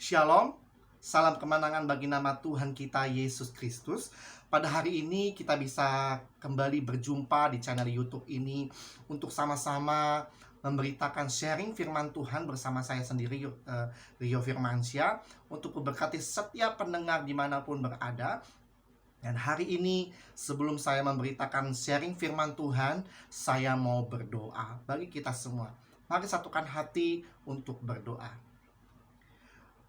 Shalom, salam kemenangan bagi nama Tuhan kita Yesus Kristus. Pada hari ini kita bisa kembali berjumpa di channel YouTube ini untuk sama-sama memberitakan sharing firman Tuhan bersama saya sendiri, Rio Firmansyah, untuk memberkati setiap pendengar dimanapun berada. Dan hari ini sebelum saya memberitakan sharing firman Tuhan, saya mau berdoa bagi kita semua. Mari satukan hati untuk berdoa.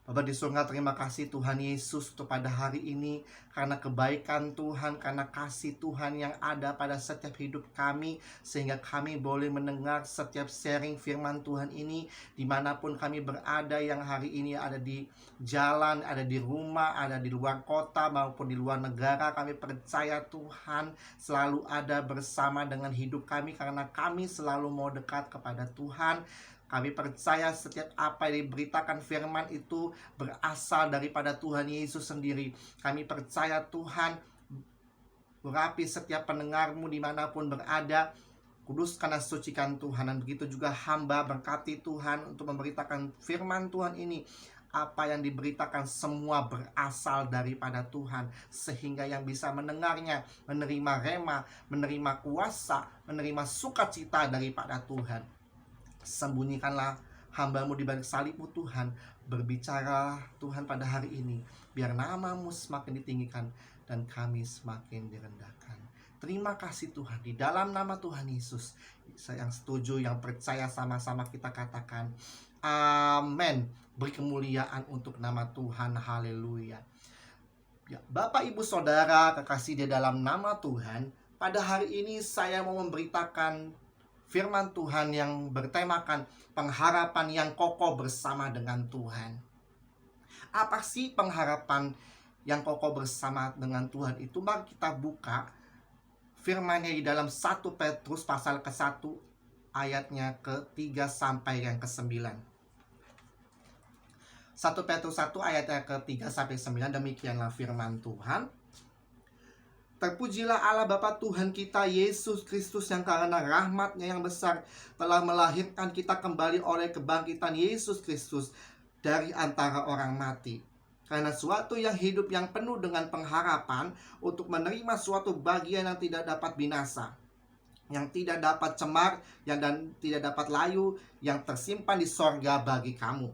Bapa di surga, terima kasih Tuhan Yesus untuk pada hari ini, karena kebaikan Tuhan, karena kasih Tuhan yang ada pada setiap hidup kami, sehingga kami boleh mendengar setiap sharing firman Tuhan ini dimanapun kami berada, yang hari ini ada di jalan, ada di rumah, ada di luar kota maupun di luar negara. Kami percaya Tuhan selalu ada bersama dengan hidup kami, karena kami selalu mau dekat kepada Tuhan. Kami percaya setiap apa yang diberitakan firman itu berasal daripada Tuhan Yesus sendiri. Kami percaya Tuhan, urapi setiap pendengar-Mu dimanapun berada. Kuduskan dan sucikan Tuhan. Dan begitu juga hamba berkati Tuhan untuk memberitakan firman Tuhan ini. Apa yang diberitakan semua berasal daripada Tuhan, sehingga yang bisa mendengarnya menerima rema, menerima kuasa, menerima sukacita daripada Tuhan. Sembunyikanlah hamba-Mu di balik salib-Mu Tuhan. Berbicara Tuhan pada hari ini, biar nama-Mu semakin ditinggikan dan kami semakin direndahkan. Terima kasih Tuhan, di dalam nama Tuhan Yesus. Saya yang setuju, yang percaya, sama-sama kita katakan amin. Beri kemuliaan untuk nama Tuhan, haleluya. Ya, Bapak Ibu Saudara kekasih di dalam nama Tuhan, pada hari ini saya mau memberitakan firman Tuhan yang bertemakan pengharapan yang kokoh bersama dengan Tuhan. Apa sih pengharapan yang kokoh bersama dengan Tuhan itu? Mari kita buka firman-Nya di dalam 1 Petrus pasal ke-1 ayatnya ke-3 sampai yang ke-9. 1 Petrus 1 ayatnya ke-3 sampai 9, demikianlah firman Tuhan. Terpujilah Allah Bapa Tuhan kita Yesus Kristus, yang karena rahmat-Nya yang besar telah melahirkan kita kembali oleh kebangkitan Yesus Kristus dari antara orang mati, karena suatu yang hidup yang penuh dengan pengharapan, untuk menerima suatu bagian yang tidak dapat binasa, yang tidak dapat cemar, dan tidak dapat layu, yang tersimpan di sorga bagi kamu,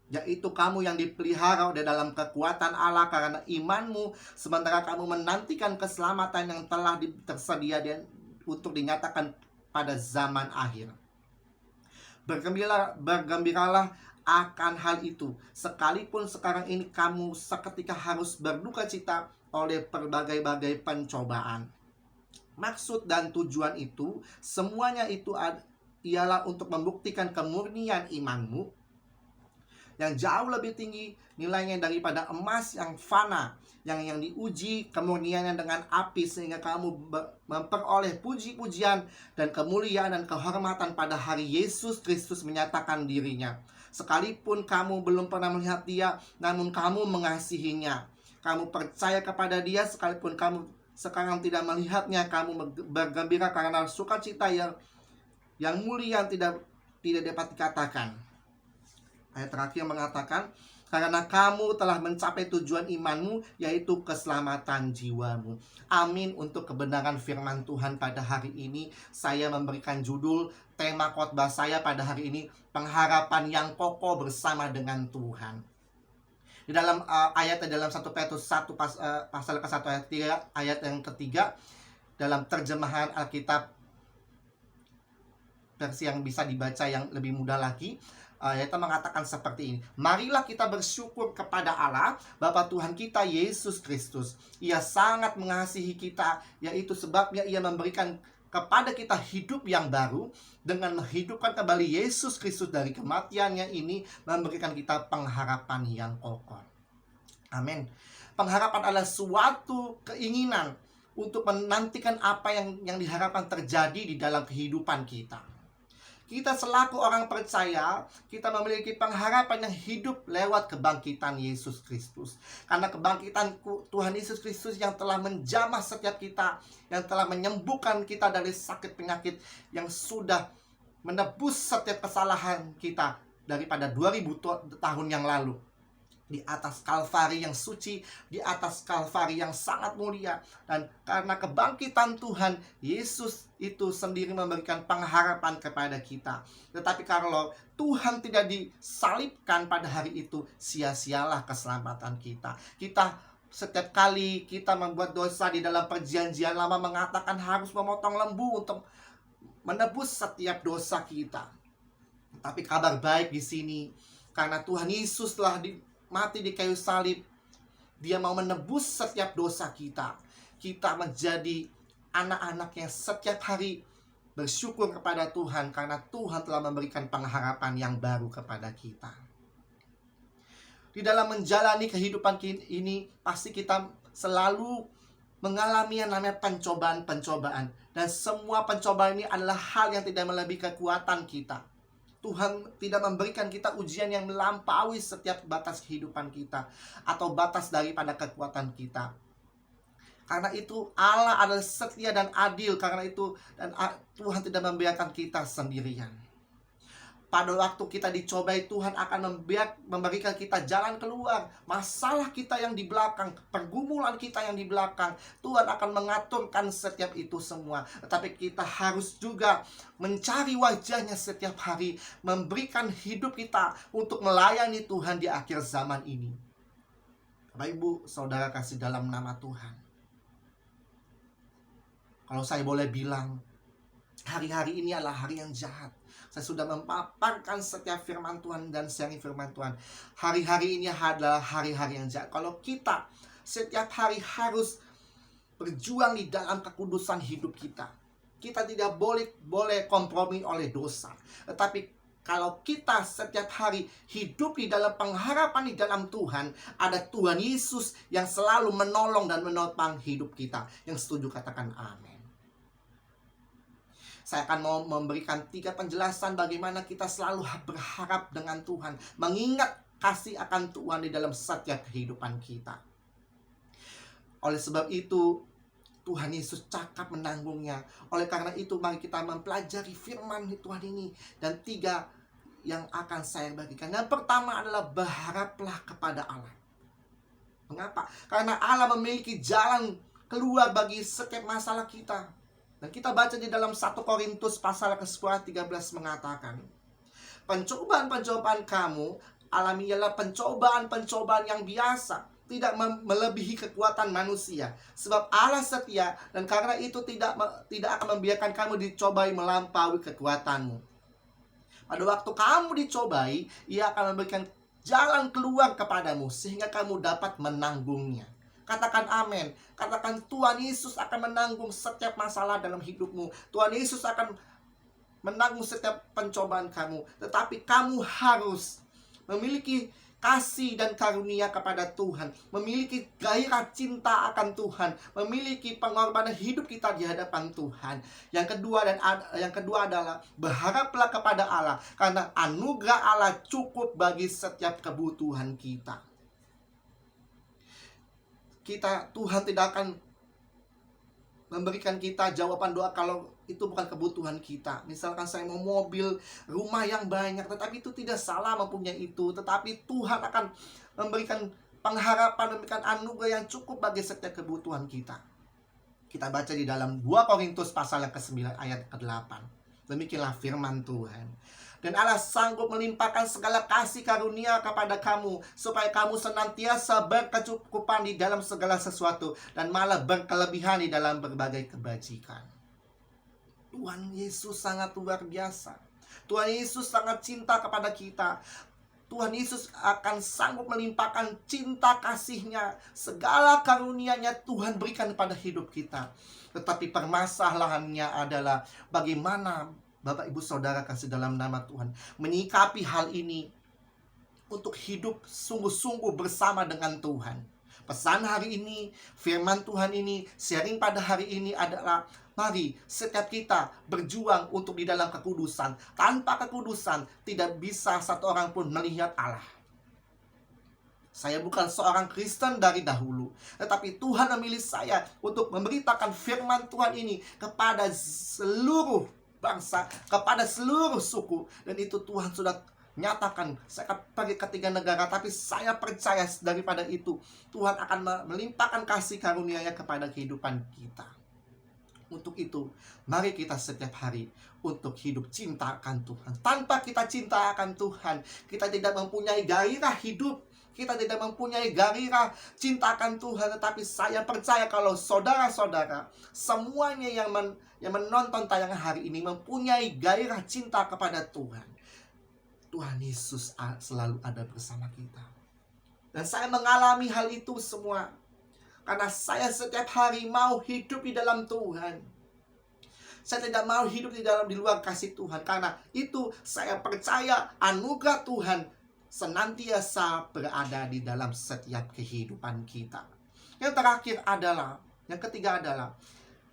yaitu kamu yang dipelihara di dalam kekuatan Allah karena imanmu, sementara kamu menantikan keselamatan yang telah tersedia untuk dinyatakan pada zaman akhir. Bergembiralah akan hal itu, sekalipun sekarang ini kamu seketika harus berduka cita oleh berbagai-bagai pencobaan. Maksud dan tujuan itu, semuanya itu ialah untuk membuktikan kemurnian imanmu, yang jauh lebih tinggi nilainya daripada emas yang fana, yang diuji kemurniannya dengan api, sehingga kamu memperoleh puji-pujian dan kemuliaan dan kehormatan pada hari Yesus Kristus menyatakan dirinya. Sekalipun kamu belum pernah melihat Dia, namun kamu mengasihinya. Kamu percaya kepada Dia, sekalipun kamu sekarang tidak melihatnya. Kamu bergembira karena sukacita yang mulia tidak dapat dikatakan. Ayat terakhir mengatakan, karena kamu telah mencapai tujuan imanmu, yaitu keselamatan jiwamu. Amin untuk kebenaran firman Tuhan pada hari ini. Saya memberikan judul tema khotbah saya pada hari ini, pengharapan yang kokoh bersama dengan Tuhan. Di dalam dalam 1 Petrus 1 pasal ke-1 ayat yang ketiga, dalam terjemahan Alkitab versi yang bisa dibaca yang lebih mudah lagi, yaitu mengatakan seperti ini. Marilah kita bersyukur kepada Allah Bapa Tuhan kita Yesus Kristus. Ia sangat mengasihi kita, yaitu sebabnya Ia memberikan kepada kita hidup yang baru dengan menghidupkan kembali Yesus Kristus dari kematiannya ini, memberikan kita pengharapan yang kokoh. Amin. Pengharapan adalah suatu keinginan untuk menantikan apa yang diharapkan terjadi di dalam kehidupan kita. Kita selaku orang percaya, kita memiliki pengharapan yang hidup lewat kebangkitan Yesus Kristus. Karena kebangkitan Tuhan Yesus Kristus yang telah menjamah setiap kita, yang telah menyembuhkan kita dari sakit penyakit, yang sudah menebus setiap kesalahan kita daripada 2000 tahun yang lalu. di atas Kalvari yang suci, di atas Kalvari yang sangat mulia. Dan karena kebangkitan Tuhan, Yesus itu sendiri memberikan pengharapan kepada kita. Tetapi kalau Tuhan tidak disalibkan pada hari itu, sia-sialah keselamatan kita. Setiap kali kita membuat dosa di dalam perjanjian lama mengatakan harus memotong lembu untuk menebus setiap dosa kita. Tapi kabar baik di sini, karena Tuhan Yesus telah mati di kayu salib, Dia mau menebus setiap dosa kita. Kita menjadi anak-anak yang setiap hari bersyukur kepada Tuhan, karena Tuhan telah memberikan pengharapan yang baru kepada kita. Di dalam menjalani kehidupan ini, pasti kita selalu mengalami yang namanya pencobaan-pencobaan. Dan semua pencobaan ini adalah hal yang tidak melebihi kekuatan kita. Tuhan tidak memberikan kita ujian yang melampaui setiap batas kehidupan kita atau batas daripada kekuatan kita. Karena itu Allah adalah setia dan adil. Karena itu Tuhan tidak membiarkan kita sendirian. Pada waktu kita dicobai, Tuhan akan memberikan kita jalan keluar. Masalah kita yang di belakang, pergumulan kita yang di belakang, Tuhan akan mengaturkan setiap itu semua. Tetapi kita harus juga mencari wajahnya setiap hari, memberikan hidup kita untuk melayani Tuhan di akhir zaman ini. Bapak Ibu Saudara kasih dalam nama Tuhan, kalau saya boleh bilang, hari-hari ini adalah hari yang jahat. Saya sudah memaparkan setiap firman Tuhan dan sharing firman Tuhan. Hari-hari ini adalah hari-hari yang jahat. Kalau kita setiap hari harus berjuang di dalam kekudusan hidup kita. Kita tidak boleh kompromi oleh dosa. Tetapi kalau kita setiap hari hidup di dalam pengharapan di dalam Tuhan, ada Tuhan Yesus yang selalu menolong dan menopang hidup kita. Yang setuju katakan amin. Saya akan mau memberikan 3 penjelasan bagaimana kita selalu berharap dengan Tuhan, mengingat kasih akan Tuhan di dalam setiap kehidupan kita. Oleh sebab itu, Tuhan Yesus cakap menanggungnya. Oleh karena itu, mari kita mempelajari firman Tuhan ini. Dan 3 yang akan saya bagikan. Yang pertama adalah berharaplah kepada Allah. Mengapa? Karena Allah memiliki jalan keluar bagi setiap masalah kita. Dan kita baca di dalam 1 Korintus pasal ke-10 13 mengatakan, pencobaan-pencobaan kamu alami ialah pencobaan-pencobaan yang biasa, tidak melebihi kekuatan manusia. Sebab Allah setia, dan karena itu tidak akan membiarkan kamu dicobai melampaui kekuatanmu. Pada waktu kamu dicobai, Ia akan memberikan jalan keluar kepadamu, sehingga kamu dapat menanggungnya. Katakan amin. Katakan Tuhan Yesus akan menanggung setiap masalah dalam hidupmu. Tuhan Yesus akan menanggung setiap pencobaan kamu. Tetapi kamu harus memiliki kasih dan karunia kepada Tuhan, memiliki gairah cinta akan Tuhan, memiliki pengorbanan hidup kita di hadapan Tuhan. Yang kedua adalah berharaplah kepada Allah, karena anugerah Allah cukup bagi setiap kebutuhan kita. Tuhan tidak akan memberikan kita jawaban doa kalau itu bukan kebutuhan kita. Misalkan saya mau mobil, rumah yang banyak, tetapi itu tidak salah mempunyai itu. Tetapi Tuhan akan memberikan pengharapan, memberikan anugerah yang cukup bagi setiap kebutuhan kita. Kita baca di dalam 2 Korintus pasal yang ke-9 ayat ke-8. Demikianlah firman Tuhan. Dan Allah sanggup melimpahkan segala kasih karunia kepada kamu, supaya kamu senantiasa berkecukupan di dalam segala sesuatu, dan malah berkelebihan di dalam berbagai kebajikan. Tuhan Yesus sangat luar biasa. Tuhan Yesus sangat cinta kepada kita. Tuhan Yesus akan sanggup melimpahkan cinta kasih-Nya, segala karunia-Nya Tuhan berikan pada hidup kita. Tetapi permasalahannya adalah bagaimana Bapak Ibu Saudara kasih dalam nama Tuhan menyikapi hal ini untuk hidup sungguh-sungguh bersama dengan Tuhan. Pesan hari ini, firman Tuhan ini, sharing pada hari ini adalah, mari setiap kita berjuang untuk di dalam kekudusan. Tanpa kekudusan tidak bisa satu orang pun melihat Allah. Saya bukan seorang Kristen dari dahulu, tetapi Tuhan memilih saya untuk memberitakan firman Tuhan ini kepada seluruh bangsa, kepada seluruh suku. Dan itu Tuhan sudah nyatakan, saya akan pergi ke 3 negara, tapi saya percaya daripada itu Tuhan akan melimpahkan kasih karunia-Nya kepada kehidupan kita. Untuk itu, mari kita setiap hari untuk hidup cinta akan Tuhan. Tanpa kita cinta akan Tuhan, kita tidak mempunyai gairah hidup, kita tidak mempunyai gairah cinta akan Tuhan. Tetapi saya percaya kalau saudara-saudara semuanya yang menonton tayangan hari ini mempunyai gairah cinta kepada Tuhan, Tuhan Yesus selalu ada bersama kita. Dan saya mengalami hal itu semua karena saya setiap hari mau hidup di dalam Tuhan. Saya tidak mau hidup di luar kasih Tuhan. Karena itu saya percaya anugerah Tuhan senantiasa berada di dalam setiap kehidupan kita. Yang terakhir adalah, yang ketiga adalah,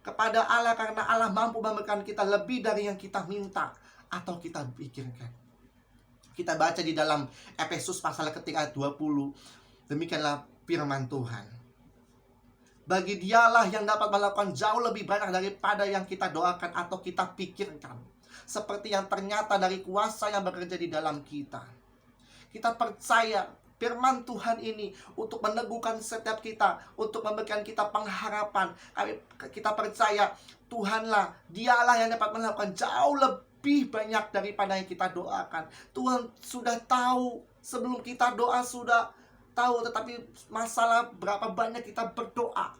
kepada Allah, karena Allah mampu memberikan kita lebih dari yang kita minta atau kita pikirkan. Kita baca di dalam Efesus pasal ketiga ayat 20. Demikianlah firman Tuhan. Bagi Dialah yang dapat melakukan jauh lebih banyak daripada yang kita doakan atau kita pikirkan, seperti yang ternyata dari kuasa yang bekerja di dalam kita. Kita percaya firman Tuhan ini untuk meneguhkan setiap kita, untuk memberikan kita pengharapan. Kita percaya Tuhanlah, Dialah yang dapat melakukan jauh lebih banyak daripada yang kita doakan. Tuhan sudah tahu sebelum kita doa, sudah tahu, tetapi masalah berapa banyak kita berdoa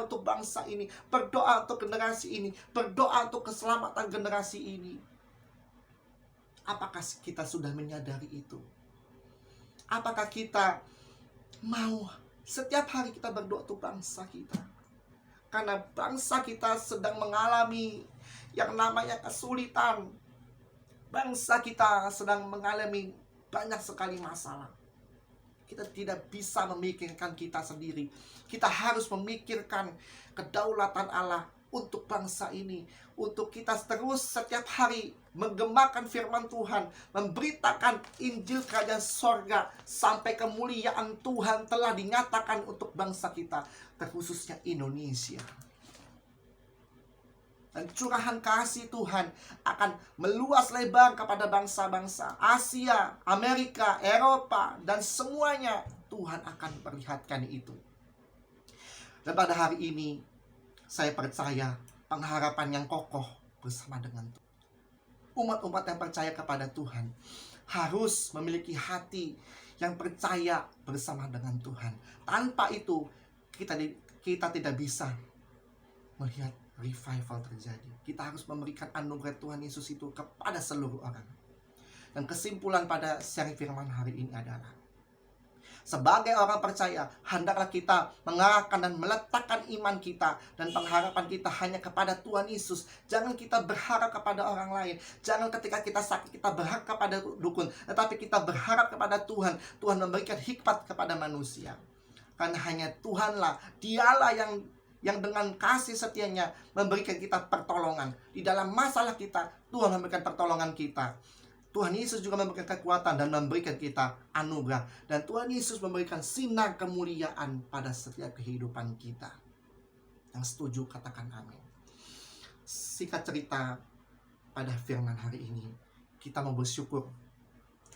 untuk bangsa ini, berdoa untuk generasi ini, berdoa untuk keselamatan generasi ini. Apakah kita sudah menyadari itu? Apakah kita mau setiap hari kita berdoa untuk bangsa kita? Karena bangsa kita sedang mengalami yang namanya kesulitan. Bangsa kita sedang mengalami banyak sekali masalah. Kita tidak bisa memikirkan kita sendiri. Kita harus memikirkan kedaulatan Allah untuk bangsa ini. Untuk kita terus setiap hari menggemakan firman Tuhan, memberitakan Injil Kerajaan Sorga, sampai kemuliaan Tuhan telah dinyatakan untuk bangsa kita, terkhususnya Indonesia. Dan curahan kasih Tuhan akan meluas lebar kepada bangsa-bangsa Asia, Amerika, Eropa, dan semuanya. Tuhan akan perlihatkan itu. Dan pada hari ini saya percaya pengharapan yang kokoh bersama dengan Tuhan. Umat-umat yang percaya kepada Tuhan harus memiliki hati yang percaya bersama dengan Tuhan. Tanpa itu kita tidak bisa melihat revival terjadi. Kita harus memberikan anugerah Tuhan Yesus itu kepada seluruh orang. Dan kesimpulan pada sharing firman hari ini adalah, sebagai orang percaya, hendaklah kita mengarahkan dan meletakkan iman kita dan pengharapan kita hanya kepada Tuhan Yesus. Jangan kita berharap kepada orang lain. Jangan ketika kita sakit kita berharap kepada dukun, tetapi kita berharap kepada Tuhan. Tuhan memberikan hikmat kepada manusia. Karena hanya Tuhanlah, Dialah yang dengan kasih setianya memberikan kita pertolongan. Di dalam masalah kita, Tuhan memberikan pertolongan kita. Tuhan Yesus juga memberikan kekuatan dan memberikan kita anugerah. Dan Tuhan Yesus memberikan sinar kemuliaan pada setiap kehidupan kita. Yang setuju katakan amin. Singkat cerita pada firman hari ini, kita mau bersyukur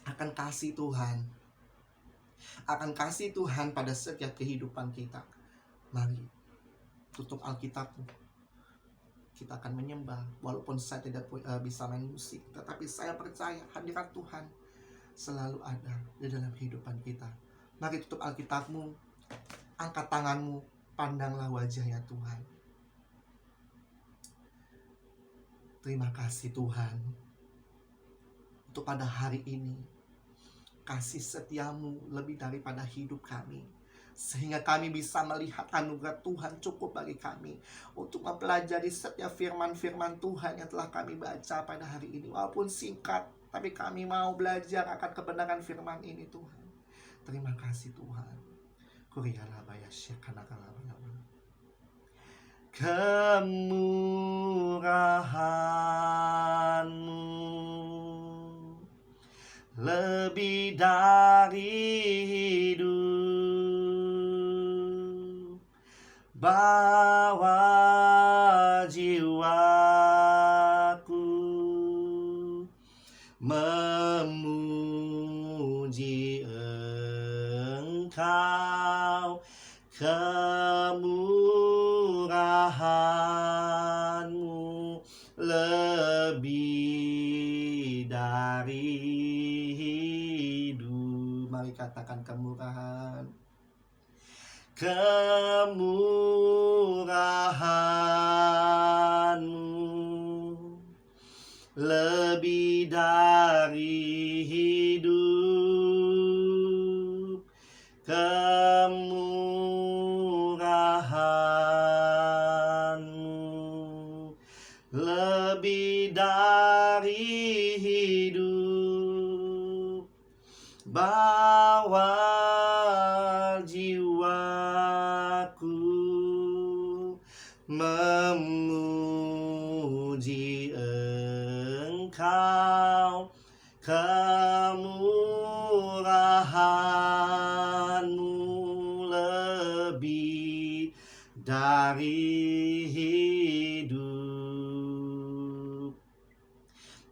akan kasih Tuhan. Akan kasih Tuhan pada setiap kehidupan kita. Mari tutup Alkitabmu. Kita akan menyembah. Walaupun saya tidak bisa main musik, tetapi saya percaya hadirat Tuhan selalu ada di dalam kehidupan kita. Mari tutup Alkitabmu, angkat tanganmu, pandanglah wajahnya Tuhan. Terima kasih Tuhan untuk pada hari ini. Kasih setiamu lebih daripada hidup kami, sehingga kami bisa melihat anugerah Tuhan cukup bagi kami untuk mempelajari setiap firman-firman Tuhan yang telah kami baca pada hari ini. Walaupun singkat, tapi kami mau belajar akan kebenaran firman ini Tuhan. Terima kasih Tuhan. Kemurahan-Mu lebih dari hidup, bawa jiwaku memuji Engkau, kemurahan-Mu lebih dari hidup. Mari katakan kemurahan. Kemurahan-Mu lebih dari hidup, kemurahan-Mu lebih dari hidup. Bawa jiwaku memuji Engkau, kemurahan-Mu lebih dari hidup.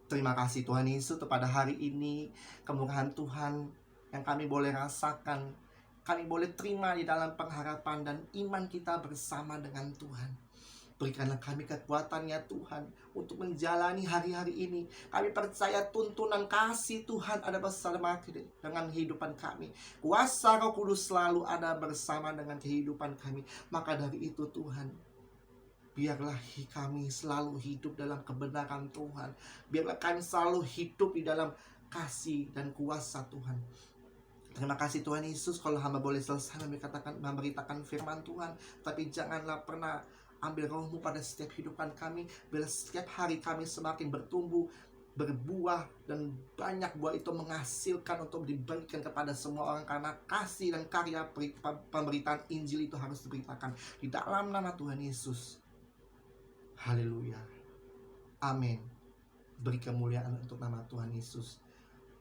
Terima kasih Tuhan Yesus pada hari ini, kemurahan Tuhan yang kami boleh rasakan, kami boleh terima di dalam pengharapan dan iman kita bersama dengan Tuhan. Berikanlah kami kekuatan ya Tuhan untuk menjalani hari-hari ini. Kami percaya tuntunan kasih Tuhan ada bersama dengan kehidupan kami. Kuasa Roh Kudus selalu ada bersama dengan kehidupan kami. Maka dari itu Tuhan, biarlah kami selalu hidup dalam kebenaran Tuhan. Biarlah kami selalu hidup di dalam kasih dan kuasa Tuhan. Terima kasih Tuhan Yesus, kalau hamba boleh selesai memberitakan firman Tuhan. Tapi janganlah pernah ambil roh-Mu pada setiap kehidupan kami. Bila setiap hari kami semakin bertumbuh, berbuah, dan banyak buah itu menghasilkan untuk diberikan kepada semua orang. Karena kasih dan karya pemberitaan Injil itu harus diberitakan di dalam nama Tuhan Yesus. Haleluya. Amin. Beri kemuliaan untuk nama Tuhan Yesus.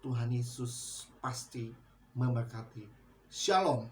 Tuhan Yesus pasti memberkati. Shalom.